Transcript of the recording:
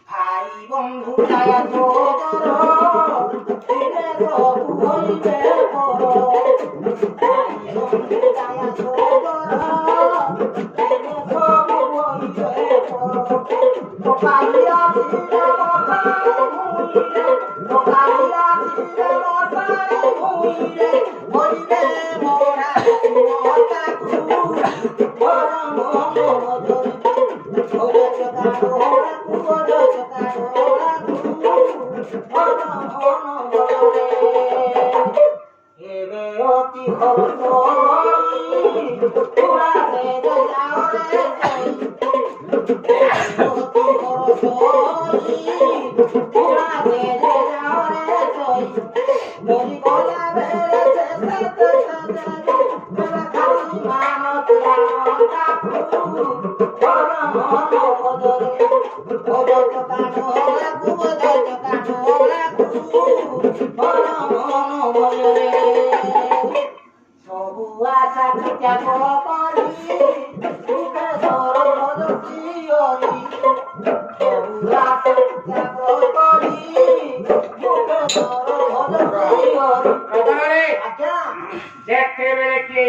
ভাই বন্ধু দয়া তোর দিলে প্রভু হইবে পর ভাই বন্ধু দয়া তোর দিলে প্রভু হইবে পর কালিয়া দিলে কালিয়া দিলে ভুইরে হইবে মোরা মতা ସବୁ ଆଶା ତ୍ୟାଗ କରି ସୁଖେ ସରସ୍ୱତୀ ସବୁ ଆଶା ତ୍ୟାଗ କରି ସୁଖେ ସରସ୍ୱତୀ ଯେତେବେଳେ କି